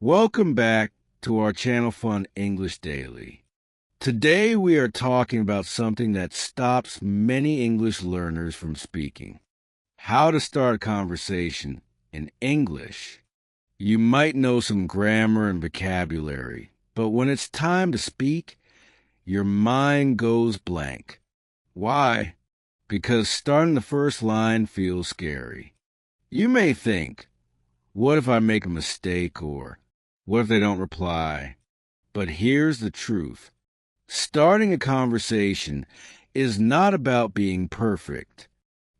Welcome back to our Channel Fun English Daily. Today we are talking about something that stops many English learners from speaking. How to start a conversation in English. You might know some grammar and vocabulary, but when it's time to speak, your mind goes blank. Why? Because starting the first line feels scary. You may think, what if I make a mistake, or what if they don't reply? But here's the truth. Starting a conversation is not about being perfect.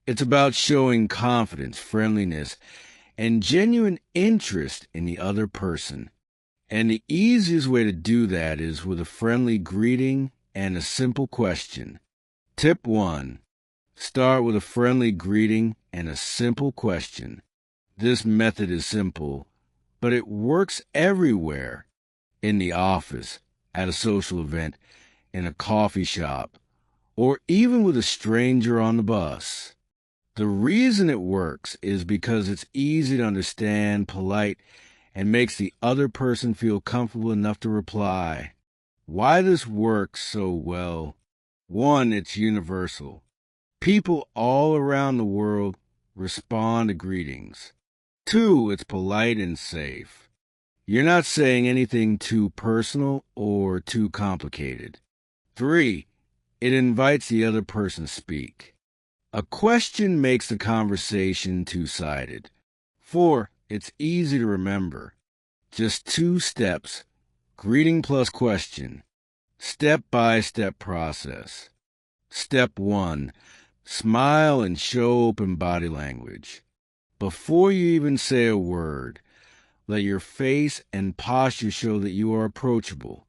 It's about showing confidence, friendliness, and genuine interest in the other person. And the easiest way to do that is with a friendly greeting and a simple question. Tip 1. Start with a friendly greeting and a simple question. This method is simple, but it works everywhere. In the office, at a social event, in a coffee shop, or even with a stranger on the bus. The reason it works is because it's easy to understand, polite, and makes the other person feel comfortable enough to reply. Why this works so well? 1, it's universal. People all around the world respond to greetings. 2, it's polite and safe. You're not saying anything too personal or too complicated. 3, it invites the other person to speak. A question makes the conversation two-sided. 4, it's easy to remember. Just 2 steps, greeting plus question, step-by-step process. Step 1, smile and show open body language. Before you even say a word, let your face and posture show that you are approachable.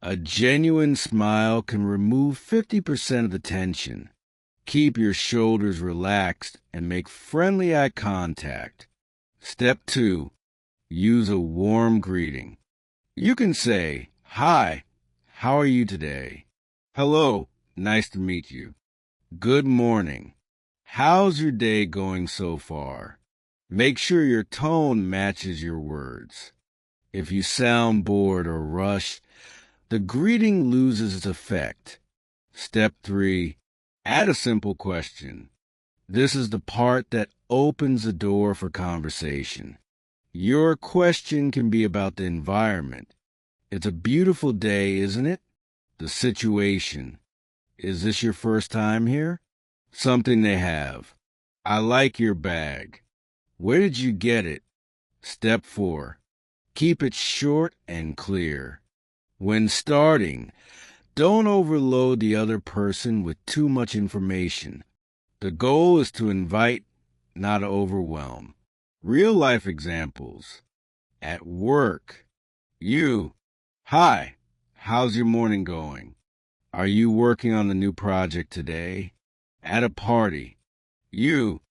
A genuine smile can remove 50% of the tension. Keep your shoulders relaxed and make friendly eye contact. Step 2, use a warm greeting. You can say, "Hi, how are you today?" "Hello, nice to meet you." "Good morning. How's your day going so far?" Make sure your tone matches your words. If you sound bored or rushed, the greeting loses its effect. Step 3, add a simple question. This is the part that opens the door for conversation. Your question can be about the environment. It's a beautiful day, isn't it? The situation. Is this your first time here? Something they have. I like your bag. Where did you get it? Step 4. Keep it short and clear. When starting, don't overload the other person with too much information. The goal is to invite, not to overwhelm. Real-life examples. At work. You. "Hi, how's your morning going? Are you working on the new project today?" At a party. You.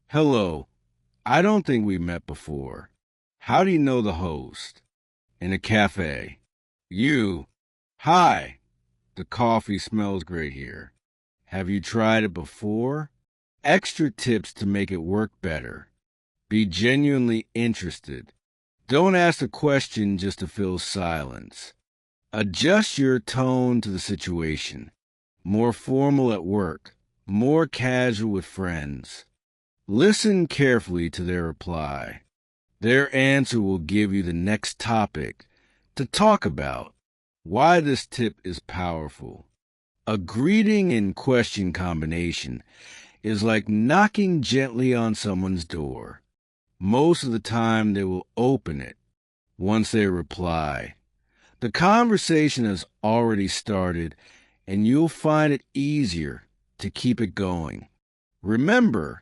"Hello. I don't think we met before. How do you know the host?" In a cafe. You. "Hi. The coffee smells great here. Have you tried it before?" Extra tips to make it work better. Be genuinely interested. Don't ask a question just to fill silence. Adjust your tone to the situation. More formal at work, more casual with friends. Listen carefully to their reply. Their answer will give you the next topic to talk about. Why this tip is powerful. A greeting and question combination is like knocking gently on someone's door. Most of the time they will open it once they reply. The conversation has already started, and you'll find it easier to keep it going. Remember,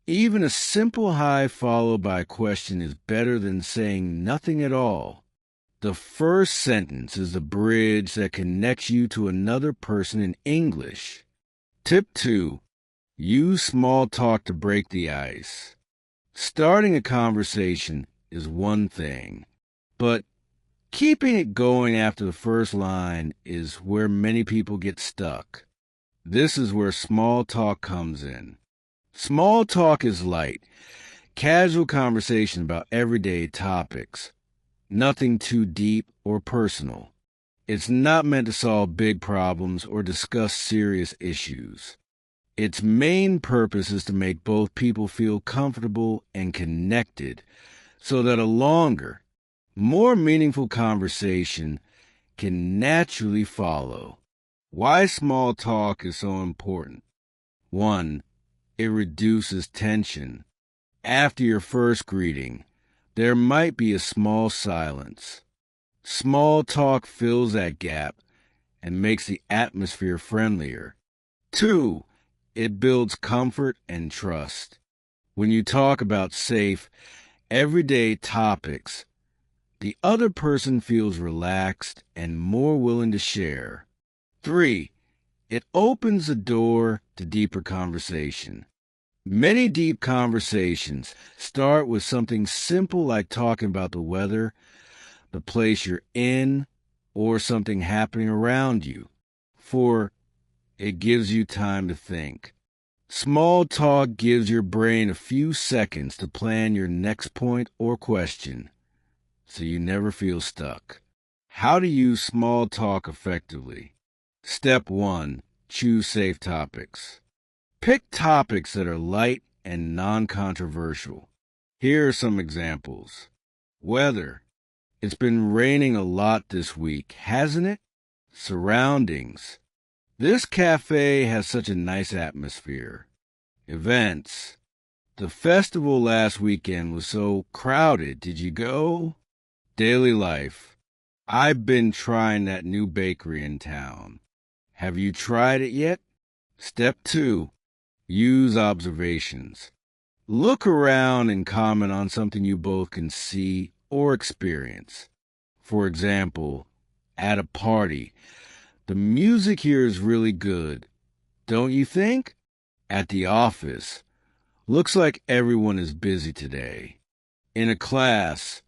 even a simple hi followed by a question is better than saying nothing at all. The first sentence is the bridge that connects you to another person in English. Tip 2. Use small talk to break the ice. Starting a conversation is one thing, but keeping it going after the first line is where many people get stuck. This is where small talk comes in. Small talk is light, casual conversation about everyday topics. Nothing too deep or personal. It's not meant to solve big problems or discuss serious issues. Its main purpose is to make both people feel comfortable and connected so that a longer, more meaningful conversation can naturally follow. Why small talk is so important. 1. It reduces tension. After your first greeting, there might be a small silence. Small talk fills that gap and makes the atmosphere friendlier. 2. It builds comfort and trust. When you talk about safe, everyday topics, the other person feels relaxed and more willing to share. 3. It opens the door to deeper conversation. Many deep conversations start with something simple like talking about the weather, the place you're in, or something happening around you. 4. It gives you time to think. Small talk gives your brain a few seconds to plan your next point or question, so you never feel stuck. How to use small talk effectively. Step 1. Choose safe topics. Pick topics that are light and non-controversial. Here are some examples. Weather. It's been raining a lot this week, hasn't it? Surroundings. This cafe has such a nice atmosphere. Events. The festival last weekend was so crowded. Did you go? Daily life. I've been trying that new bakery in town. Have you tried it yet? Step 2. Use observations. Look around and comment on something you both can see or experience. For example, at a party, the music here is really good, don't you think? At the office, looks like everyone is busy today. In a class,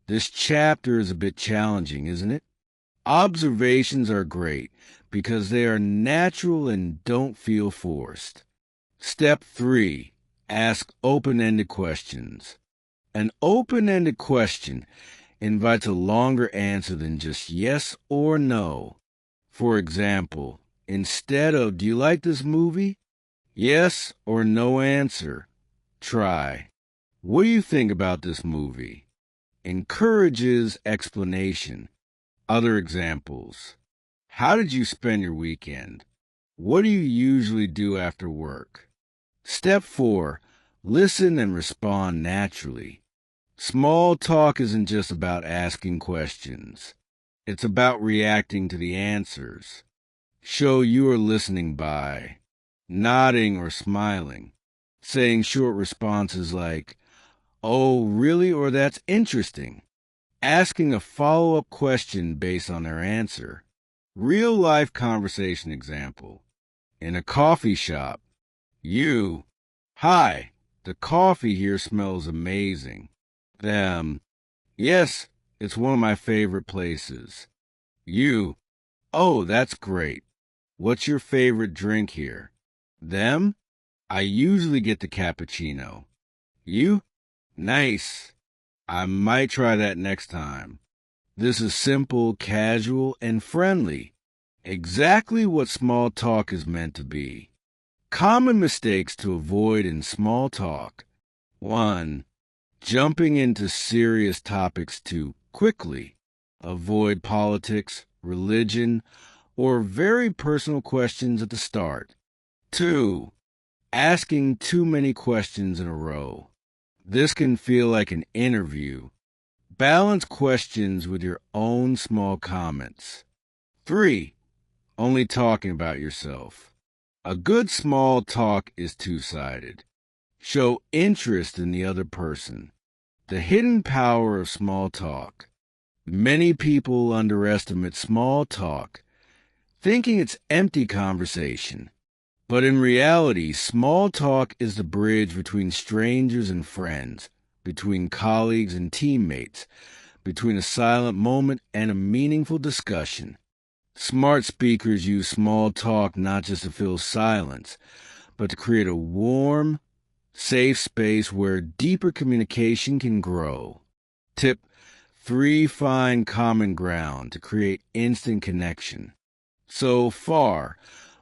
this chapter is a bit challenging, isn't it? Observations are great because they are natural and don't feel forced. Step 3. Ask open-ended questions. An open-ended question invites a longer answer than just yes or no. For example, instead of, do you like this movie? Yes or no answer. Try, what do you think about this movie? Encourages explanation. Other examples. How did you spend your weekend? What do you usually do after work? Step 4. Listen and respond naturally. Small talk isn't just about asking questions. It's about reacting to the answers. Show you are listening by nodding or smiling, saying short responses like, "Oh, really?" or "That's interesting." Asking a follow-up question based on their answer. Real-life conversation example. In a coffee shop, you, "Hi, the coffee here smells amazing." Them, "Yes, it's one of my favorite places." You, "Oh, that's great. What's your favorite drink here?" Them, "I usually get the cappuccino." You, "Nice. I might try that next time." This is simple, casual, and friendly. Exactly what small talk is meant to be. Common mistakes to avoid in small talk. 1. Jumping into serious topics too quickly. Avoid politics, religion, or very personal questions at the start. 2. Asking too many questions in a row. This can feel like an interview. Balance questions with your own small comments. 3. Only talking about yourself. A good small talk is two-sided. Show interest in the other person. The hidden power of small talk. Many people underestimate small talk, thinking it's empty conversation. But in reality, small talk is the bridge between strangers and friends, between colleagues and teammates, between a silent moment and a meaningful discussion. Smart speakers use small talk not just to fill silence, but to create a warm, safe space where deeper communication can grow. Tip 3. Find common ground to create instant connection. So far,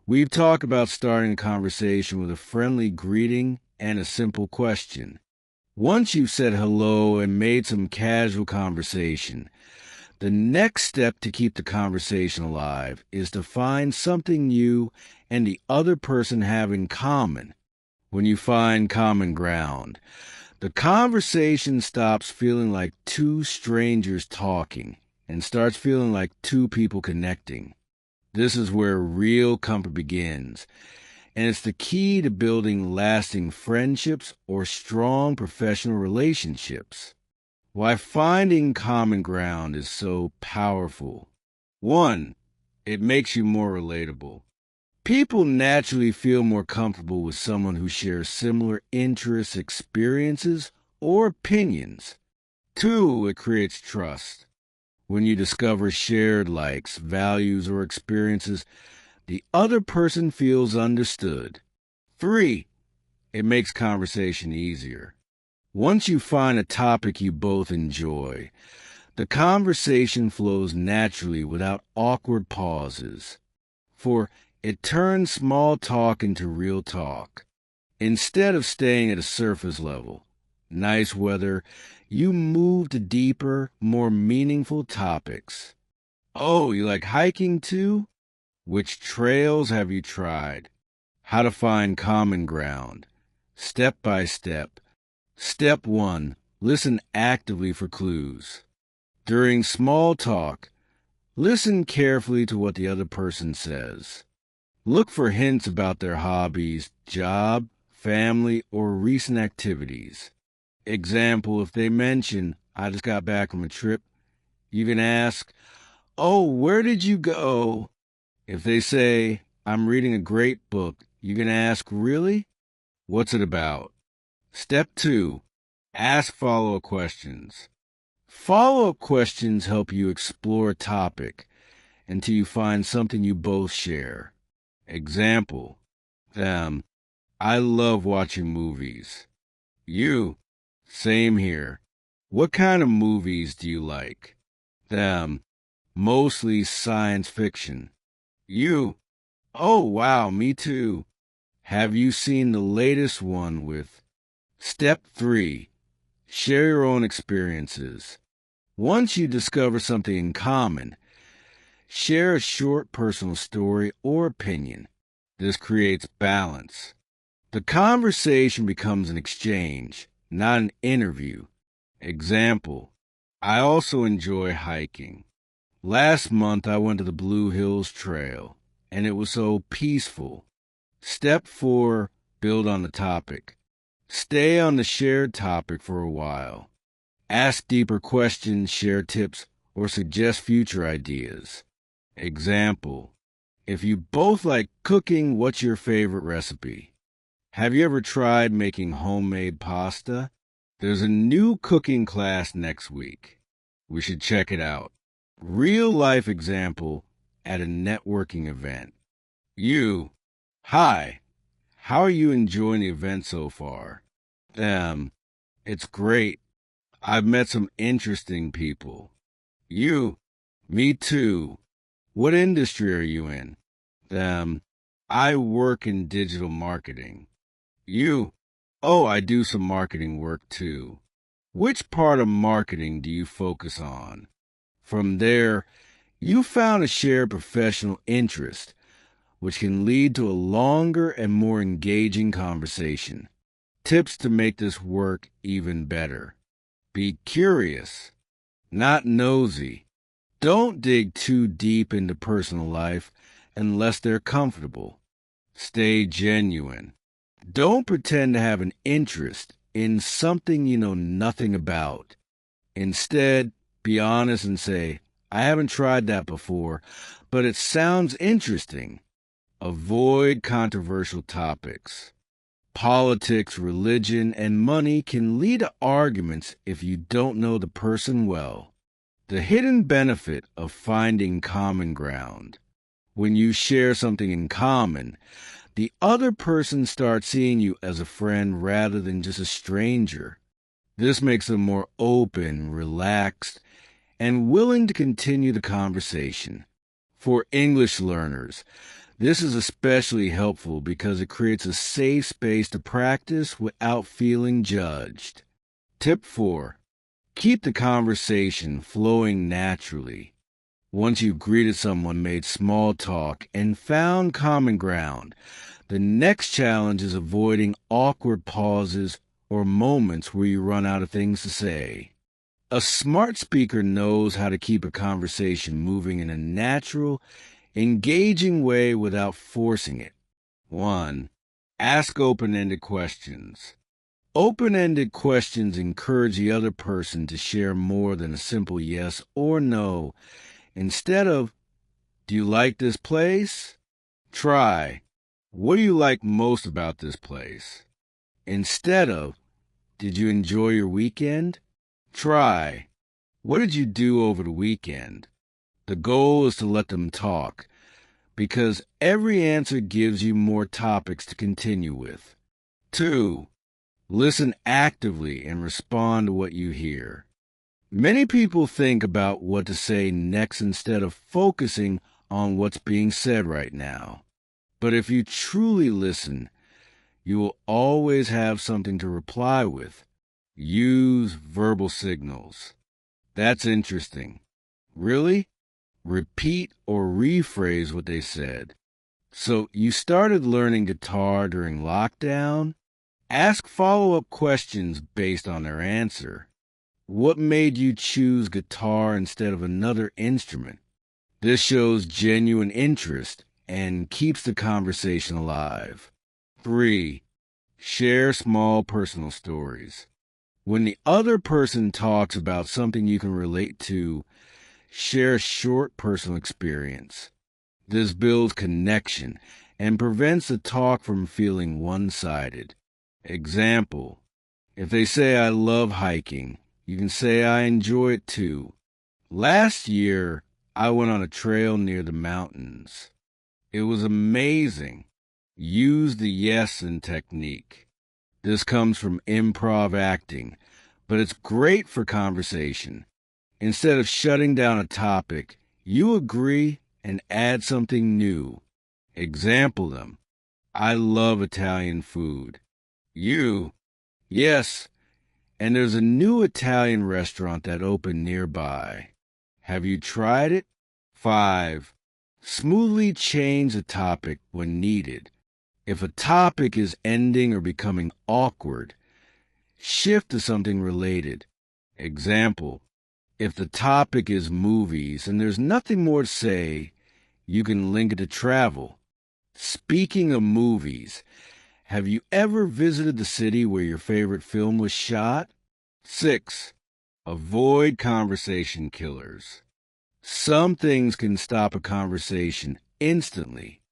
we've talked about starting a conversation with a friendly greeting and a simple question. Once you've said hello and made some casual conversation, the next step to keep the conversation alive is to find something you and the other person have in common. When you find common ground, the conversation stops feeling like two strangers talking and starts feeling like two people connecting. This is where real comfort begins, and it's the key to building lasting friendships or strong professional relationships. Why finding common ground is so powerful. 1. It makes you more relatable. People naturally feel more comfortable with someone who shares similar interests, experiences, or opinions. 2. It creates trust. When you discover shared likes, values, or experiences, the other person feels understood. 3. It makes conversation easier. Once you find a topic you both enjoy, the conversation flows naturally without awkward pauses. For it turns small talk into real talk. Instead of staying at a surface level, nice weather, you move to deeper, more meaningful topics. Oh, you like hiking too? Which trails have you tried? How to find common ground. Step by step. Step 1. Listen actively for clues. During small talk, listen carefully to what the other person says. Look for hints about their hobbies, job, family, or recent activities. Example, if they mention, I just got back from a trip, you can ask, oh, where did you go? If they say, I'm reading a great book, you can ask, really? What's it about? Step 2. Ask follow-up questions. Follow-up questions help you explore a topic until you find something you both share. Example, I love watching movies. You, same here. What kind of movies do you like? Mostly science fiction. You, oh wow, me too. Have you seen the latest one with? Step 3. Share your own experiences. Once you discover something in common, share a short personal story or opinion. This creates balance. The conversation becomes an exchange, not an interview. Example, I also enjoy hiking. Last month I went to the Blue Hills Trail, and it was so peaceful. Step 4. Build on the topic. Stay on the shared topic for a while. Ask deeper questions, share tips, or suggest future ideas. Example, if you both like cooking, what's your favorite recipe? Have you ever tried making homemade pasta? There's a new cooking class next week. We should check it out. Real life example at a networking event. You, hi, how are you enjoying the event so far? It's great. I've met some interesting people. You, me too. What industry are you in? I work in digital marketing. You, oh, I do some marketing work too. Which part of marketing do you focus on? From there, you found a shared professional interest, which can lead to a longer and more engaging conversation. Tips to make this work even better. Be curious, not nosy. Don't dig too deep into personal life unless they're comfortable. Stay genuine. Don't pretend to have an interest in something you know nothing about. Instead, be honest and say, I haven't tried that before, but it sounds interesting. Avoid controversial topics. Politics, religion, and money can lead to arguments if you don't know the person well. The hidden benefit of finding common ground. When you share something in common, the other person starts seeing you as a friend rather than just a stranger. This makes them more open, relaxed, and willing to continue the conversation. For English learners, this is especially helpful because it creates a safe space to practice without feeling judged. Tip 4. Keep the conversation flowing naturally. Once you've greeted someone, made small talk, and found common ground, the next challenge is avoiding awkward pauses or moments where you run out of things to say. A smart speaker knows how to keep a conversation moving in a natural, engaging way without forcing it. 1. Ask open-ended questions. Open-ended questions encourage the other person to share more than a simple yes or no. Instead of, "Do you like this place?" Try, "What do you like most about this place?" Instead of, "Did you enjoy your weekend?" Try, "What did you do over the weekend?" The goal is to let them talk, because every answer gives you more topics to continue with. 2. Listen actively and respond to what you hear. Many people think about what to say next instead of focusing on what's being said right now. But if you truly listen, you will always have something to reply with. Use verbal signals. That's interesting. Really? Repeat or rephrase what they said. So you started learning guitar during lockdown? Ask follow-up questions based on their answer. What made you choose guitar instead of another instrument? This shows genuine interest and keeps the conversation alive. 3. Share small personal stories. When the other person talks about something you can relate to, share a short personal experience. This builds connection and prevents the talk from feeling one-sided. Example, if they say, "I love hiking," you can say, "I enjoy it too. Last year, I went on a trail near the mountains. It was amazing." Use the yes and technique. This comes from improv acting, but it's great for conversation. Instead of shutting down a topic, you agree and add something new. Example them. "I love Italian food." You, "Yes, and there's a new Italian restaurant that opened nearby. Have you tried it?" 5. Smoothly change the topic when needed. If a topic is ending or becoming awkward, shift to something related. Example, if the topic is movies and there's nothing more to say, you can link it to travel. Speaking of movies, have you ever visited the city where your favorite film was shot? 6. Avoid conversation killers. Some things can stop a conversation instantly.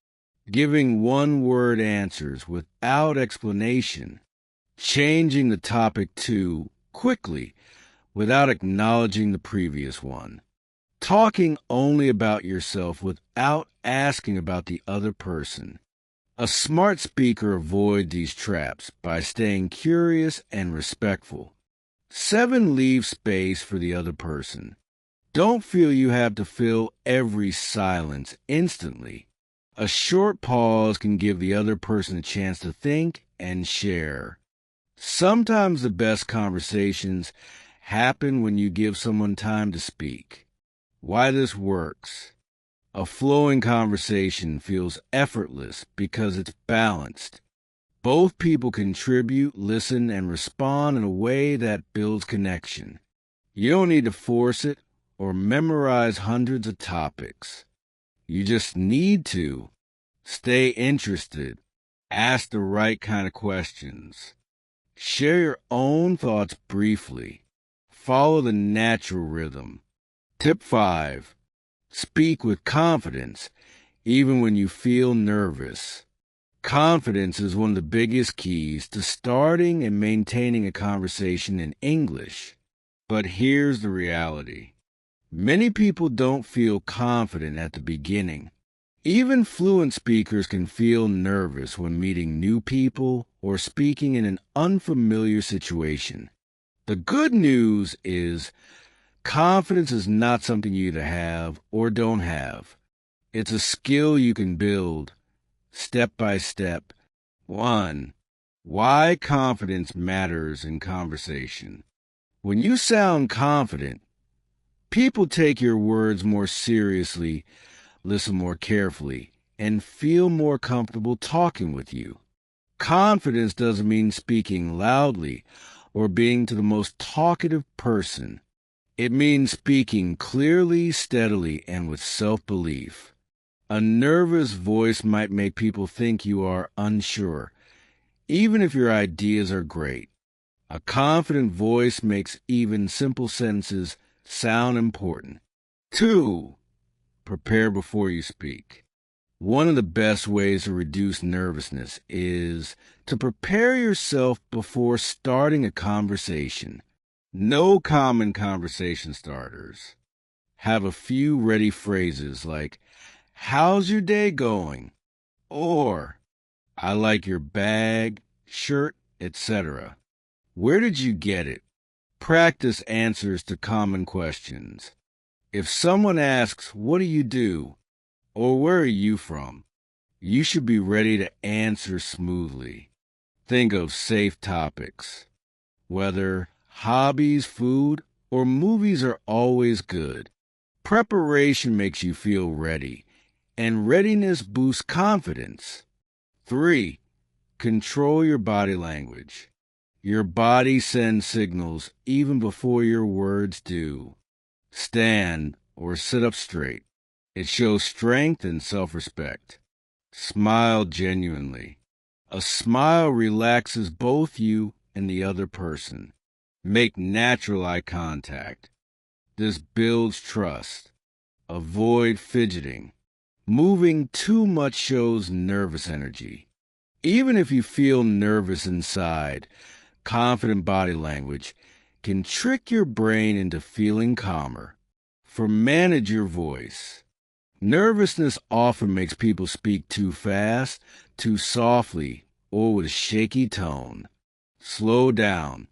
Giving one-word answers without explanation. Changing the topic to quickly without acknowledging the previous one. Talking only about yourself without asking about the other person. A smart speaker avoids these traps by staying curious and respectful. 7. Leave space for the other person. Don't feel you have to fill every silence instantly. A short pause can give the other person a chance to think and share. Sometimes the best conversations happen when you give someone time to speak. Why this works? A flowing conversation feels effortless because it's balanced. Both people contribute, listen, and respond in a way that builds connection. You don't need to force it or memorize hundreds of topics. You just need to stay interested, ask the right kind of questions, share your own thoughts briefly, follow the natural rhythm. Tip 5. Speak with confidence, even when you feel nervous. Confidence is one of the biggest keys to starting and maintaining a conversation in English. But here's the reality. Many people don't feel confident at the beginning. Even fluent speakers can feel nervous when meeting new people or speaking in an unfamiliar situation. The good news is Confidence is not something you either have or don't have. It's a skill you can build step by step. 1. Why confidence matters in conversation. When you sound confident, people take your words more seriously, listen more carefully, and feel more comfortable talking with you. Confidence doesn't mean speaking loudly or being to the most talkative person. It means speaking clearly, steadily, and with self-belief. A nervous voice might make people think you are unsure, even if your ideas are great. A confident voice makes even simple sentences sound important. 2. Prepare before you speak. One of the best ways to reduce nervousness is to prepare yourself before starting a conversation. No common conversation starters. Have a few ready phrases like, "How's your day going?" Or, "I like your bag, shirt, etc." Where did you get it? Practice answers to common questions. If someone asks, "What do you do?" or "Where are you from?" you should be ready to answer smoothly. Think of safe topics. Whether hobbies, food, or movies are always good. Preparation makes you feel ready, and readiness boosts confidence. 3. Control your body language. Your body sends signals even before your words do. Stand or sit up straight. It shows strength and self-respect. Smile genuinely. A smile relaxes both you and the other person. Make natural eye contact. This builds trust. Avoid fidgeting. Moving too much shows nervous energy. Even if you feel nervous inside, confident body language can trick your brain into feeling calmer. Manage your voice. Nervousness often makes people speak too fast, too softly, or with a shaky tone. Slow down.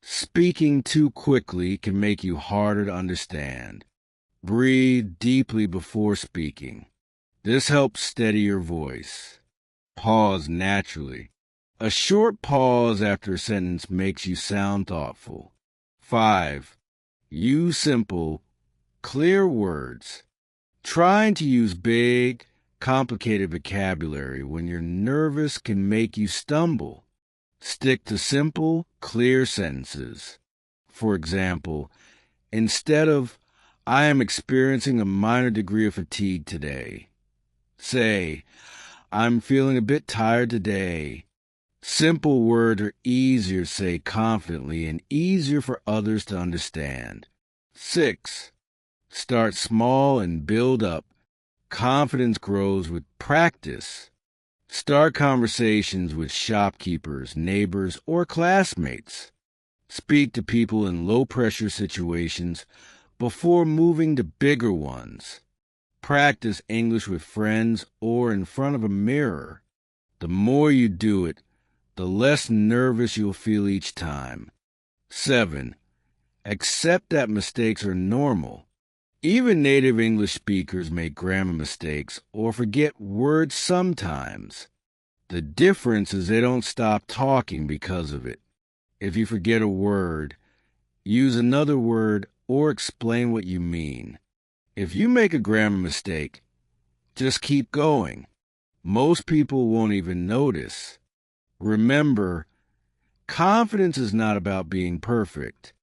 Speaking too quickly can make you harder to understand. Breathe deeply before speaking. This helps steady your voice. Pause naturally. A short pause after a sentence makes you sound thoughtful. 5. Use simple, clear words. Trying to use big, complicated vocabulary when you're nervous can make you stumble. Stick to simple, clear sentences. For example, instead of, "I am experiencing a minor degree of fatigue today," say, "I'm feeling a bit tired today." Simple words are easier to say confidently and easier for others to understand. 6. Start small and build up. Confidence grows with practice. Start conversations with shopkeepers, neighbors, or classmates. Speak to people in low-pressure situations before moving to bigger ones. Practice English with friends or in front of a mirror. The more you do it, the less nervous you'll feel each time. 7. Accept that mistakes are normal. Even native English speakers make grammar mistakes or forget words sometimes. The difference is they don't stop talking because of it. If you forget a word, use another word or explain what you mean. If you make a grammar mistake, just keep going. Most people won't even notice. Remember, confidence is not about being perfect.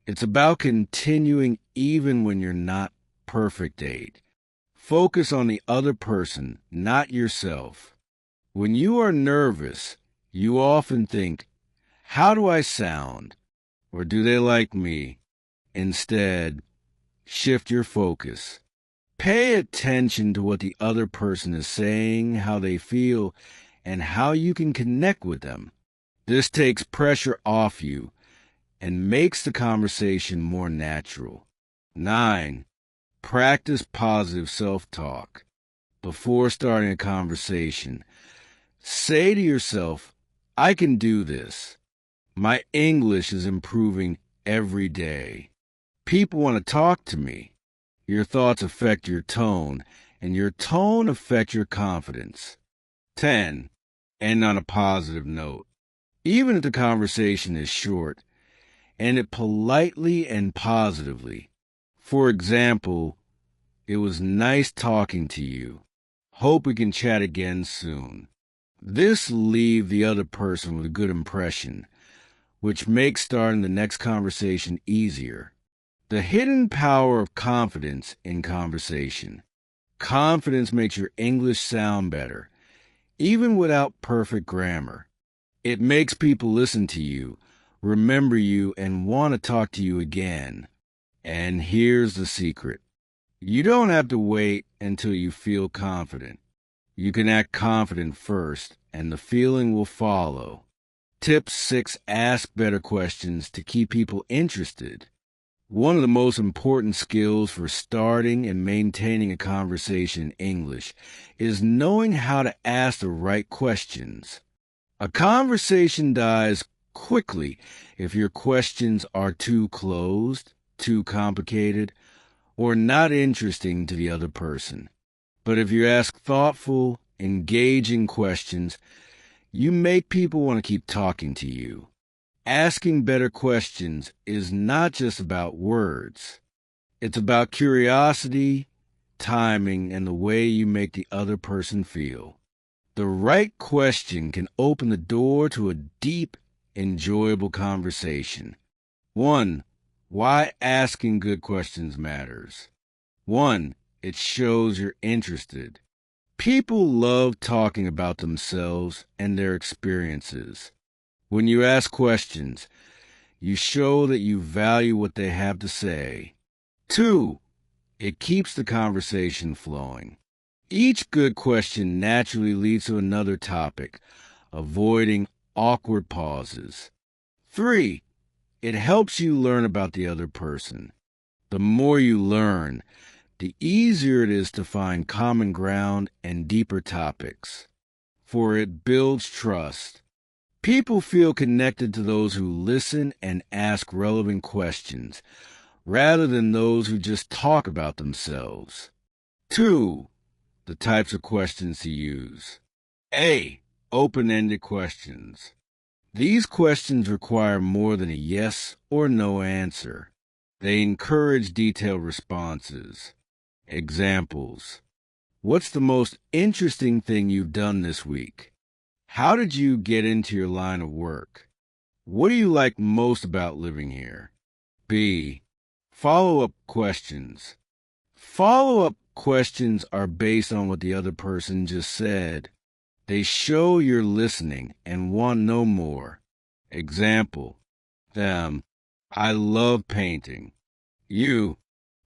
It's about continuing even when you're not perfect at it. Focus on the other person, not yourself. When you are nervous, you often think, "How do I sound?" or "Do they like me?" Instead, shift your focus. Pay attention to what the other person is saying, how they feel, and how you can connect with them. This takes pressure off you and makes the conversation more natural. 9. Practice positive self-talk. Before starting a conversation, say to yourself, "I can do this. My English is improving every day." People want to talk to me. Your thoughts affect your tone, and your tone affects your confidence. 10. End on a positive note. Even if the conversation is short, end it politely and positively. For example, it was nice talking to you. Hope we can chat again soon. This leaves the other person with a good impression, which makes starting the next conversation easier. The hidden power of confidence in conversation. Confidence makes your English sound better, even without perfect grammar. It makes people listen to you, remember you, and want to talk to you again. And here's the secret. You don't have to wait until you feel confident. You can act confident first, and the feeling will follow. Tip 6. Ask better questions to keep people interested. One of the most important skills for starting and maintaining a conversation in English is knowing how to ask the right questions. A conversation dies quickly if your questions are too closed, too complicated, or not interesting to the other person. But if you ask thoughtful, engaging questions, you make people want to keep talking to you. Asking better questions is not just about words. It's about curiosity, timing, and the way you make the other person feel. The right question can open the door to a deep, enjoyable conversation. 1. Why asking good questions matters. 1. It shows you're interested. People love talking about themselves and their experiences. When you ask questions, you show that you value what they have to say. 2. It keeps the conversation flowing. Each good question naturally leads to another topic, avoiding awkward pauses. 3. It helps you learn about the other person. The more you learn, the easier it is to find common ground and deeper topics, for it builds trust. People feel connected to those who listen and ask relevant questions, rather than those who just talk about themselves. 2. The types of questions to use. A. Open-ended questions. These questions require more than a yes or no answer. They encourage detailed responses. Examples. What's the most interesting thing you've done this week? How did you get into your line of work? What do you like most about living here? B. Follow-up questions. Follow-up questions are based on what the other person just said. They show you're listening and want to know more. Example. Them. I love painting. You.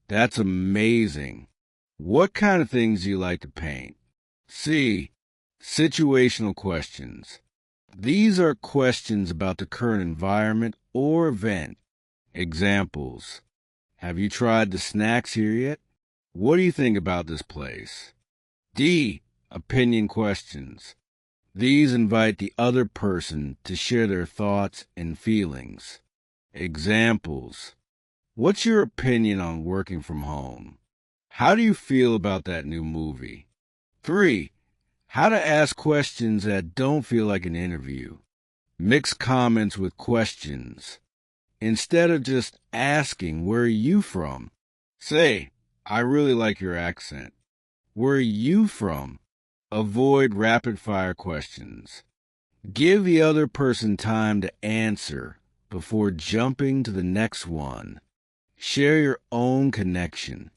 That's amazing. What kind of things do you like to paint? C. Situational questions. These are questions about the current environment or event. Examples. Have you tried the snacks here yet? What do you think about this place? D. Opinion questions. These invite the other person to share their thoughts and feelings. Examples. What's your opinion on working from home? How do you feel about that new movie? 3. How to ask questions that don't feel like an interview. Mix comments with questions. Instead of just asking, where are you from? Say, I really like your accent. Where are you from? Avoid rapid-fire questions. Give the other person time to answer before jumping to the next one. Share your own connection.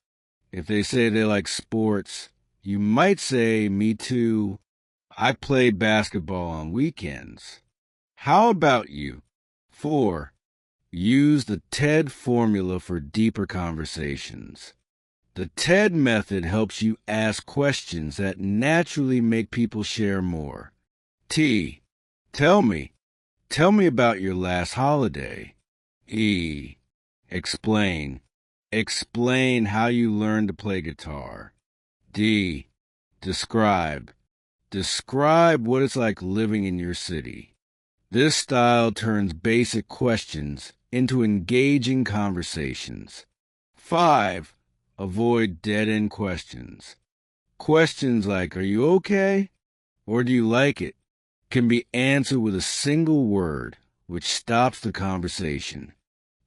If they say they like sports, you might say, me too. I play basketball on weekends. How about you? 4. Use the TED formula for deeper conversations. The TED method helps you ask questions that naturally make people share more. T. Tell me. Tell me about your last holiday. E. Explain. Explain how you learned to play guitar. D. Describe. Describe what it's like living in your city. This style turns basic questions into engaging conversations. 5. Avoid dead-end questions. Questions like, "Are you okay?" or "Do you like it?" can be answered with a single word, which stops the conversation.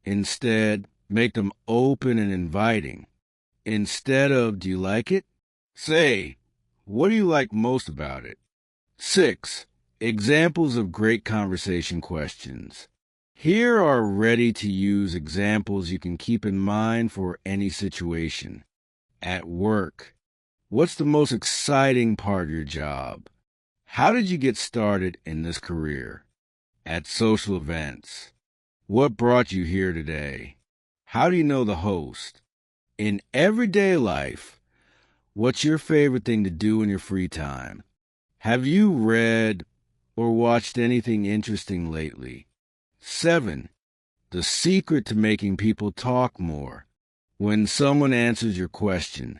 Instead, make them open and inviting. Instead of, "Do you like it?" say, "What do you like most about it?" 6. Examples of great conversation questions. Here are ready-to-use examples you can keep in mind for any situation. At work, what's the most exciting part of your job? How did you get started in this career? At social events, what brought you here today? How do you know the host? In everyday life, what's your favorite thing to do in your free time? Have you read or watched anything interesting lately? 7. The secret to making people talk more. When someone answers your question,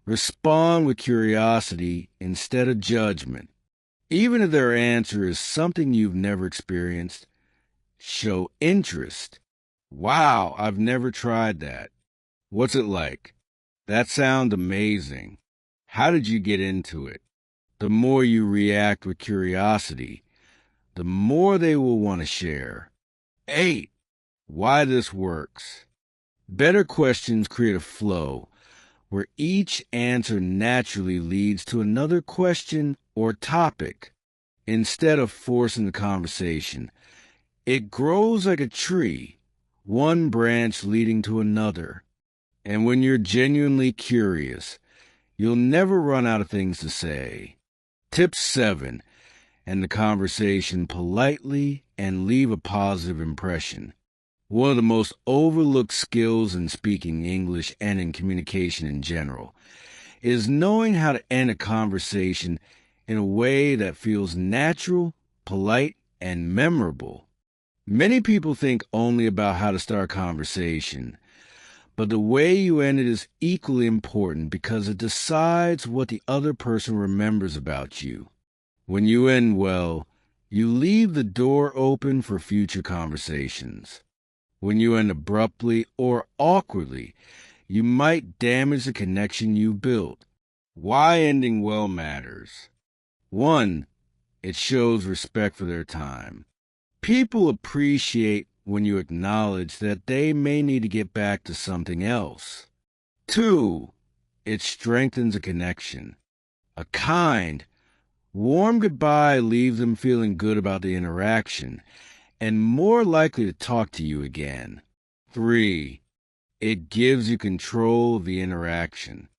respond with curiosity instead of judgment. Even if their answer is something you've never experienced, show interest. "Wow, I've never tried that. What's it like? That sounds amazing. How did you get into it?" The more you react with curiosity, the more they will want to share. 8. Why this works. Better questions create a flow where each answer naturally leads to another question or topic. Instead of forcing the conversation, it grows like a tree, one branch leading to another. And when you're genuinely curious, you'll never run out of things to say. Tip 7. End the conversation politely and leave a positive impression. One of the most overlooked skills in speaking English and in communication in general is knowing how to end a conversation in a way that feels natural, polite, and memorable. Many people think only about how to start a conversation, but the way you end it is equally important because it decides what the other person remembers about you. When you end well, you leave the door open for future conversations. When you end abruptly or awkwardly, you might damage the connection you built. Why ending well matters. 1. It shows respect for their time. People appreciate when you acknowledge that they may need to get back to something else. 2. It strengthens a connection. A kind, warm goodbye leaves them feeling good about the interaction and more likely to talk to you again. 3. It gives you control of the interaction.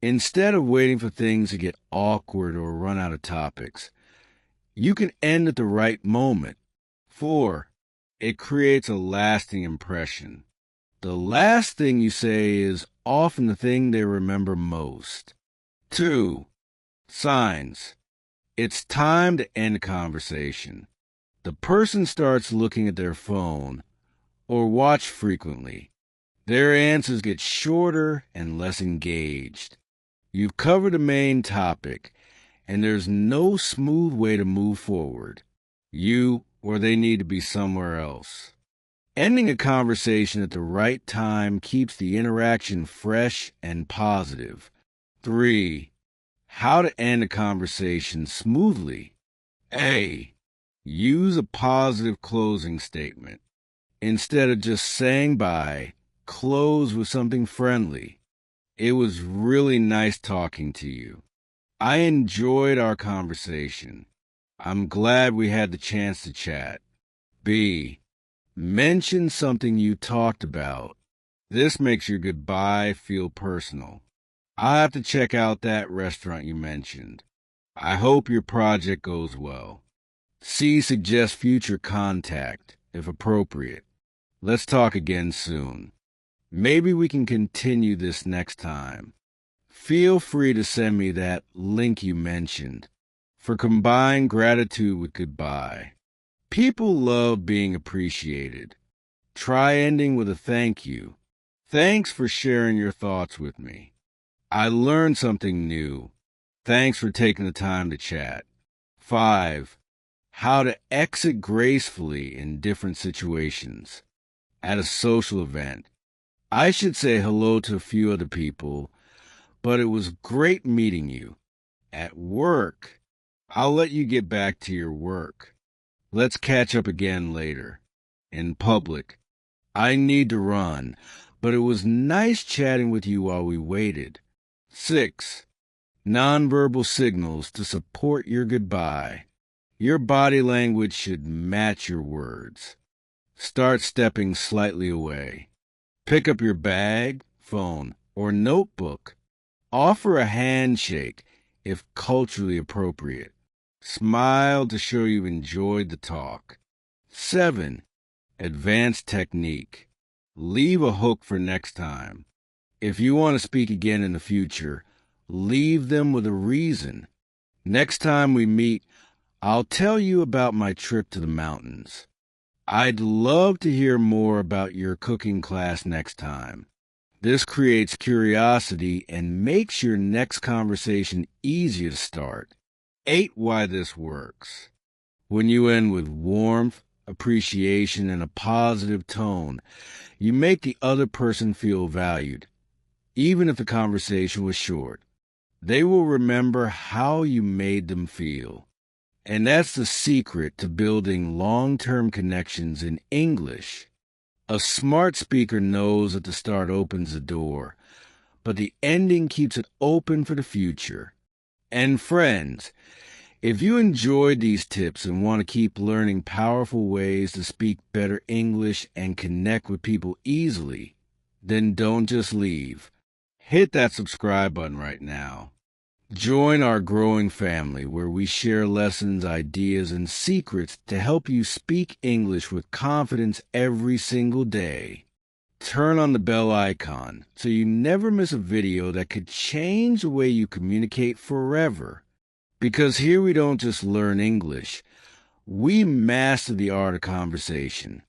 Instead of waiting for things to get awkward or run out of topics, you can end at the right moment. 4. It creates a lasting impression. The last thing you say is often the thing they remember most. 2. Signs. It's time to end a conversation. The person starts looking at their phone or watch frequently. Their answers get shorter and less engaged. You've covered the main topic, and there's no smooth way to move forward. You or they need to be somewhere else. Ending a conversation at the right time keeps the interaction fresh and positive. 3. How to end a conversation smoothly. A. Use a positive closing statement. Instead of just saying bye, close with something friendly. "It was really nice talking to you. I enjoyed our conversation. I'm glad we had the chance to chat." B. Mention something you talked about. This makes your goodbye feel personal. "I'll have to check out that restaurant you mentioned. I hope your project goes well." C. Suggest future contact, if appropriate. "Let's talk again soon. Maybe we can continue this next time. Feel free to send me that link you mentioned." For combined gratitude with goodbye. People love being appreciated. Try ending with a thank you. "Thanks for sharing your thoughts with me. I learned something new. Thanks for taking the time to chat." 5. How to exit gracefully in different situations. At a social event, I should say hello to a few other people, but it was great meeting you. At work, I'll let you get back to your work. Let's catch up again later. In public, I need to run, but it was nice chatting with you while we waited. 6. Nonverbal signals to support your goodbye. Your body language should match your words. Start stepping slightly away. Pick up your bag, phone, or notebook. Offer a handshake if culturally appropriate. Smile to show you enjoyed the talk. 7. Advanced technique. Leave a hook for next time. If you want to speak again in the future, leave them with a reason. Next time we meet, I'll tell you about my trip to the mountains. I'd love to hear more about your cooking class next time. This creates curiosity and makes your next conversation easier to start. 8. Why this works. When you end with warmth, appreciation, and a positive tone, you make the other person feel valued, even if the conversation was short. They will remember how you made them feel. And that's the secret to building long-term connections in English. A smart speaker knows that the start opens the door, but the ending keeps it open for the future. And friends, if you enjoyed these tips and want to keep learning powerful ways to speak better English and connect with people easily, then don't just leave. Hit that subscribe button right now. Join our growing family where we share lessons, ideas, and secrets to help you speak English with confidence every single day. Turn on the bell icon so you never miss a video that could change the way you communicate forever. Because here we don't just learn English, we master the art of conversation.